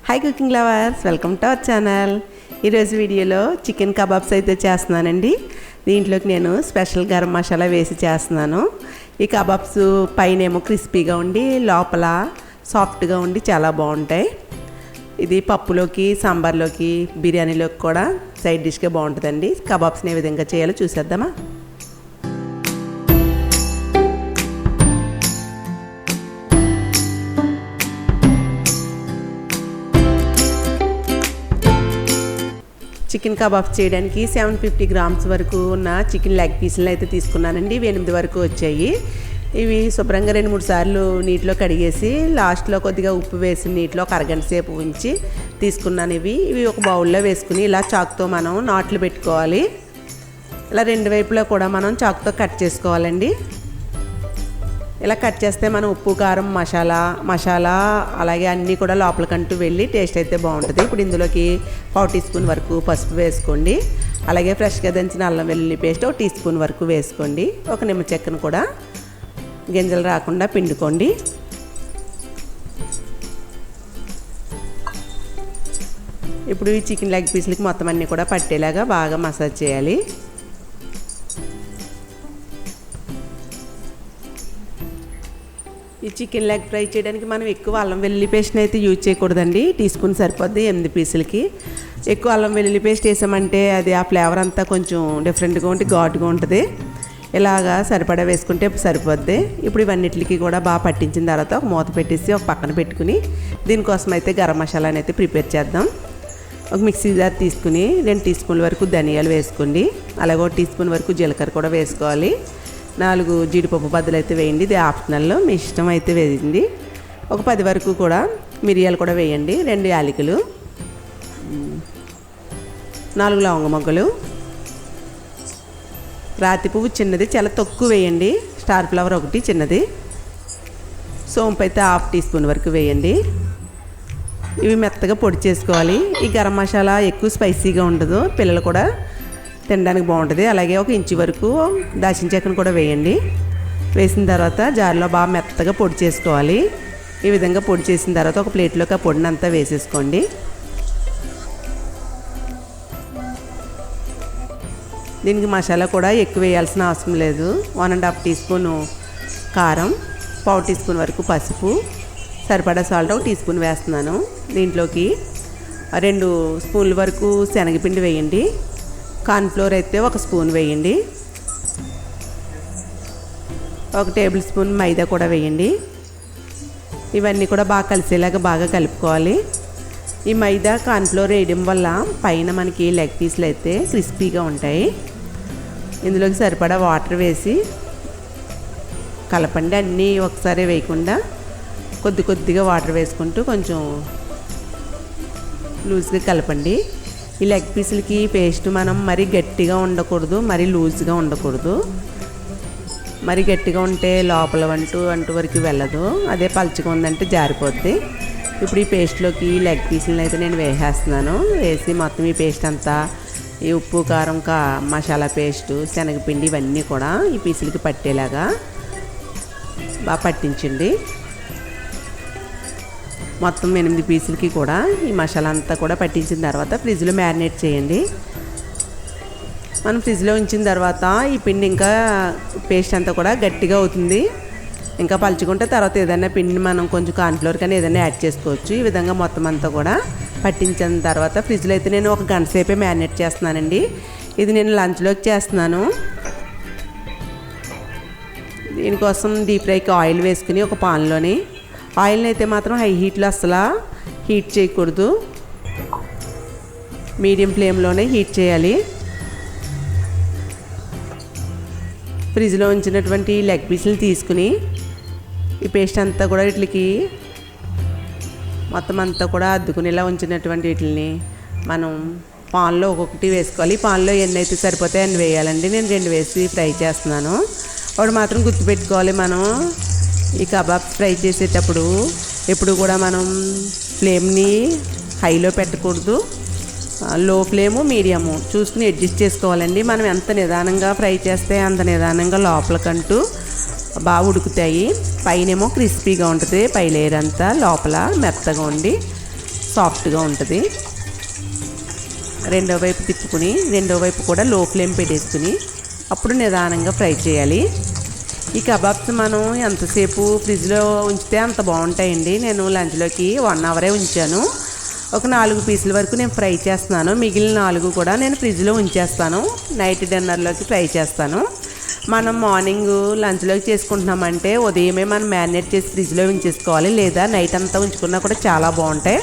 Hi cooking lovers, welcome to our channel. ఈరోజు వీడియోలో chicken kebabs అయితే చేస్తున్నానండి. దీంట్లోకి నేను స్పెషల్ గరం మసాలా వేసి చేస్తున్నాను. ఈ కబాబ్స్ పైనేమో క్రిస్పీగా ఉండి లోపల సాఫ్ట్గా ఉండి చాలా బాగుంటాయి. ఇది పప్పులోకి, సాంబార్లోకి, బిర్యానీలోకి కూడా సైడ్ డిష్గా బాగుంటుందండి. కబాబ్స్ని ఏ విధంగా చేయాలో చూసేద్దామా. చికెన్ కబాబ్స్ చేయడానికి 750 గ్రామ్స్ వరకు ఉన్న చికెన్ లెగ్ పీసులను అయితే తీసుకున్నానండి. ఇవి 8 వరకు వచ్చాయి. ఇవి శుభ్రంగా 2-3 సార్లు నీటిలో కడిగేసి లాస్ట్లో కొద్దిగా ఉప్పు వేసి నీటిలో ఒక అరగంట సేపు ఉంచి తీసుకున్నాను. ఇవి ఒక బౌల్లో వేసుకుని ఇలా చాకుతో మనం నాట్లు పెట్టుకోవాలి. ఇలా రెండు వైపులా కూడా మనం చాకుతో కట్ చేసుకోవాలండి. ఇలా కట్ చేస్తే మనం ఉప్పు, కారం, మసాలా అలాగే అన్నీ కూడా లోపలికంటూ వెళ్ళి టేస్ట్ అయితే బాగుంటుంది. ఇప్పుడు ఇందులోకి 1/4 టీ స్పూన్ వరకు పసుపు వేసుకోండి. అలాగే ఫ్రెష్గా దంచిన అల్లం వెల్లుల్లి పేస్ట్ 1 టీ స్పూన్ వరకు వేసుకోండి. ఒక నిమ్మ చెక్కను కూడా గింజలు రాకుండా పిండుకోండి. ఇప్పుడు ఈ చికెన్ లెగ్ పీసులకి మొత్తం అన్నీ కూడా పట్టేలాగా బాగా మసాజ్ చేయాలి. ఈ చికెన్ లెగ్ ఫ్రై చేయడానికి మనం ఎక్కువ అల్లం వెల్లుల్లి పేస్ట్ని అయితే యూజ్ చేయకూడదండి. టీ స్పూన్ సరిపోద్ది 8 పీసులకి. ఎక్కువ అల్లం వెల్లుల్లి పేస్ట్ వేసామంటే అది ఆ ఫ్లేవర్ అంతా కొంచెం డిఫరెంట్గా ఉండి ఘాటుగా ఉంటుంది. ఇలాగా సరిపడా వేసుకుంటే సరిపోద్ది. ఇప్పుడు ఇవన్నిటికి కూడా బాగా పట్టించిన తర్వాత ఒక మూత పెట్టేసి ఒక పక్కన పెట్టుకుని దీనికోసం అయితే గరం మసాలాని అయితే ప్రిపేర్ చేద్దాం. ఒక మిక్సీ జార్ తీసుకుని 2 టీ స్పూన్ల వరకు ధనియాలు వేసుకోండి. అలాగే 1 టీ స్పూన్ వరకు జీలకర్ర కూడా వేసుకోవాలి. 4 జీడిపప్పు బద్దలు అయితే వేయండి. ఇది ఆప్షనల్లో, మీ ఇష్టం అయితే వేయండి. ఒక 10 వరకు కూడా మిరియాలు కూడా వేయండి. 2 యాలకులు, 4 లవంగ మొగ్గలు, రాతి పువ్వు చిన్నది చాలా తక్కువ వేయండి. స్టార్ ఫ్లవర్ 1 చిన్నది, సోంపు అయితే 1/2 టీ స్పూన్ వరకు వేయండి. ఇవి మెత్తగా పొడి చేసుకోవాలి. ఈ గరం మసాలా ఎక్కువ స్పైసీగా ఉండదు, పిల్లలు కూడా తినడానికి బాగుంటుంది. అలాగే 1 ఇంచు వరకు దాల్చిన చెక్కను కూడా వేయండి. వేసిన తర్వాత జార్లో బాగా మెత్తగా పొడి చేసుకోవాలి. ఈ విధంగా పొడి చేసిన తర్వాత ఒక ప్లేట్లోకి ఆ పొడిని అంతా వేసేసుకోండి. దీనికి మసాలా కూడా ఎక్కువ వేయాల్సిన అవసరం లేదు. 1.5 టీ స్పూను కారం, 1/4 టీ స్పూన్ వరకు పసుపు, సరిపడా సాల్ట్ 1 టీ స్పూన్ వేస్తున్నాను. దీంట్లోకి 2 స్పూన్ల వరకు శనగపిండి వేయండి. కార్న్ఫ్లోర్ అయితే 1 స్పూన్ వేయండి. 1 టేబుల్ స్పూన్ మైదా కూడా వేయండి. ఇవన్నీ కూడా బాగా కలిసేలాగా బాగా కలుపుకోవాలి. ఈ మైదా, కార్న్ఫ్లోర్ వేయడం వల్ల పైన మనకి లెగ్ పీసులు అయితే క్రిస్పీగా ఉంటాయి. ఇందులోకి సరిపడా వాటర్ వేసి కలపండి. అన్నీ ఒకసారి వేయకుండా కొద్దిగా వాటర్ వేసుకుంటూ కొంచెం లూజ్గా కలపండి. ఈ లెగ్ పీసులకి పేస్ట్ మనం మరీ గట్టిగా ఉండకూడదు, మరీ లూజ్గా ఉండకూడదు. మరీ గట్టిగా ఉంటే లోపల అంటూ వరకు వెళ్ళదు. అదే పలుచగా ఉందంటే జారిపోద్ది. ఇప్పుడు ఈ పేస్ట్లోకి లెగ్ పీసులను అయితే నేను వేసేస్తున్నాను. వేసి మొత్తం ఈ పేస్ట్ అంతా, ఈ ఉప్పు, కారం, మసాలా పేస్టు, శనగపిండి ఇవన్నీ కూడా ఈ పీసులకి పట్టేలాగా బాగా పట్టించండి. మొత్తం 8 పీసులకి కూడా ఈ మసాలా అంతా కూడా పట్టించిన తర్వాత ఫ్రిడ్జ్లో మ్యారినేట్ చేయండి. మనం ఫ్రిడ్జ్లో ఉంచిన తర్వాత ఈ పిండి ఇంకా పేస్ట్ అంతా కూడా గట్టిగా అవుతుంది. ఇంకా పలుచుకుంటే తర్వాత ఏదైనా పిండిని మనం కొంచెం కార్న్ఫ్లోర్ కానీ ఏదైనా యాడ్ చేసుకోవచ్చు. ఈ విధంగా మొత్తం అంతా కూడా పట్టించిన తర్వాత ఫ్రిడ్జ్లో అయితే నేను 1 గంట సేపే మ్యారినేట్ చేస్తున్నానండి. ఇది నేను లంచ్లోకి చేస్తున్నాను. దీనికోసం డీప్ ఫ్రైకి ఆయిల్ వేసుకుని ఒక పాన్లోని, ఆయిల్ని అయితే మాత్రం హై హీట్లో అసలు హీట్ చేయకూడదు, మీడియం ఫ్లేమ్లోనే హీట్ చేయాలి. ఫ్రిడ్జ్లో ఉంచినటువంటి లెగ్ పీసులు తీసుకుని ఈ పేస్ట్ అంతా కూడా వీటికి మొత్తం అంతా కూడా అద్దుకునేలా ఉంచినటువంటి వీటిని మనం పాన్లో ఒక్కొక్కటి వేసుకోవాలి. పాన్లో ఎన్ని అయితే సరిపోతాయి అన్ని వేయాలండి. నేను 2 వేసి ఫ్రై చేస్తున్నాను. ఒకటి మాత్రం గుర్తుపెట్టుకోవాలి, మనం ఈ కబాబ్స్ ఫ్రై చేసేటప్పుడు ఎప్పుడు కూడా మనం ఫ్లేమ్ని హైలో పెట్టకూడదు, లో ఫ్లేము, మీడియము చూసుకుని అడ్జస్ట్ చేసుకోవాలండి. మనం ఎంత నిదానంగా ఫ్రై చేస్తే అంత నిదానంగా లోపలికంటూ బాగా ఉడుకుతాయి. పైనేమో క్రిస్పీగా ఉంటుంది, పై లేయర్ అంతా లోపల మెత్తగా ఉండి సాఫ్ట్గా ఉంటుంది. రెండో వైపు తిప్పుకుని రెండో వైపు కూడా లో ఫ్లేమ్ పెట్టేసుకుని అప్పుడు నిదానంగా ఫ్రై చేయాలి. ఈ కబాబ్స్ మనం ఎంతసేపు ఫ్రిడ్జ్లో ఉంచితే అంత బాగుంటాయండి. నేను లంచ్లోకి 1 అవరే ఉంచాను. ఒక 4 పీసుల వరకు నేను ఫ్రై చేస్తున్నాను. మిగిలిన 4 కూడా నేను ఫ్రిడ్జ్లో ఉంచేస్తాను. నైట్ డిన్నర్లోకి ఫ్రై చేస్తాను. మనం మార్నింగ్ లంచ్లోకి చేసుకుంటున్నామంటే ఉదయమే మనం మ్యారినేట్ చేసి ఫ్రిడ్జ్లో ఉంచేసుకోవాలి, లేదా నైట్ అంతా ఉంచుకున్నా కూడా చాలా బాగుంటాయి.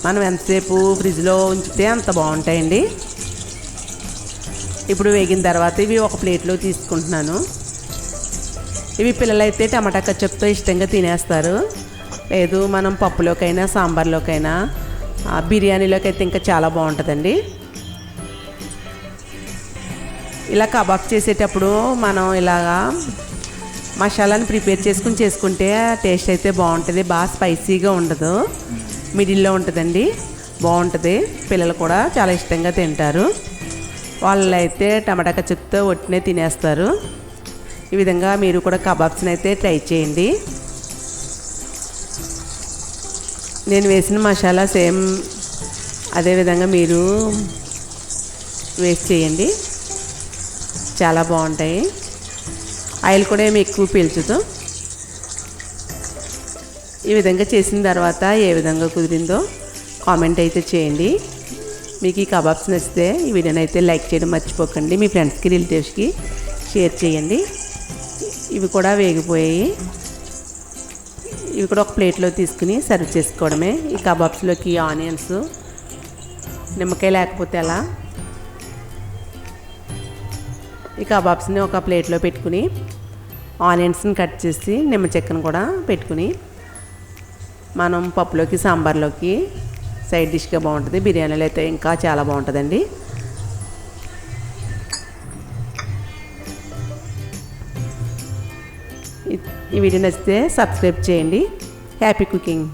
మనం ఎంతసేపు ఫ్రిడ్జ్లో ఉంచితే అంత బాగుంటాయండి. ఇప్పుడు వేగిన తర్వాత ఇవి ఒక ప్లేట్లో తీసుకుంటున్నాను. ఇవి పిల్లలైతే టమాటా కచ్చప్తో ఇష్టంగా తినేస్తారు. లేదు మనం పప్పులోకైనా సాంబార్లోకైనా బిర్యానీలోకి అయితే ఇంకా చాలా బాగుంటుందండి. ఇలా కబాబ్ చేసేటప్పుడు మనం ఇలాగా మసాలాని ప్రిపేర్ చేసుకుంటే టేస్ట్ అయితే బాగుంటుంది. బాగా స్పైసీగా ఉండదు, మిడిల్లో ఉంటుందండి, బాగుంటుంది. పిల్లలు కూడా చాలా ఇష్టంగా తింటారు. వాళ్ళు అయితే టమాటా కచ్చప్తో ఒట్టినే తినేస్తారు. ఈ విధంగా మీరు కూడా కబాబ్స్ని అయితే ట్రై చేయండి. నేను వేసిన మసాలా సేమ్ అదేవిధంగా మీరు వేస్ట్ చేయండి, చాలా బాగుంటాయి. ఆయిల్ కూడా ఏమి ఎక్కువ పీల్చదు. ఈ విధంగా చేసిన తర్వాత ఏ విధంగా కుదిరిందో కామెంట్ అయితే చేయండి. మీకు ఈ కబాబ్స్ నచ్చితే ఈ వీడియోని అయితే లైక్ చేయడం మర్చిపోకండి. మీ ఫ్రెండ్స్కి రిలేటివ్స్కి షేర్ చేయండి. ఇవి కూడా వేగిపోయాయి. ఇవి కూడా ఒక ప్లేట్లో తీసుకుని సర్వ్ చేసుకోవడమే. ఈ కబాబ్స్లోకి ఆనియన్స్, నిమ్మకాయ లేకపోతే అలా ఈ కబాబ్స్ని ఒక ప్లేట్లో పెట్టుకుని ఆనియన్స్ని కట్ చేసి నిమ్మ చెక్కను కూడా పెట్టుకుని మనం పప్పులోకి సాంబార్లోకి సైడ్ డిష్గా బాగుంటుంది. బిర్యానీలో అయితే ఇంకా చాలా బాగుంటుందండి. ఈ వీడియో నచ్చితే సబ్స్క్రైబ్ చేయండి. Happy cooking.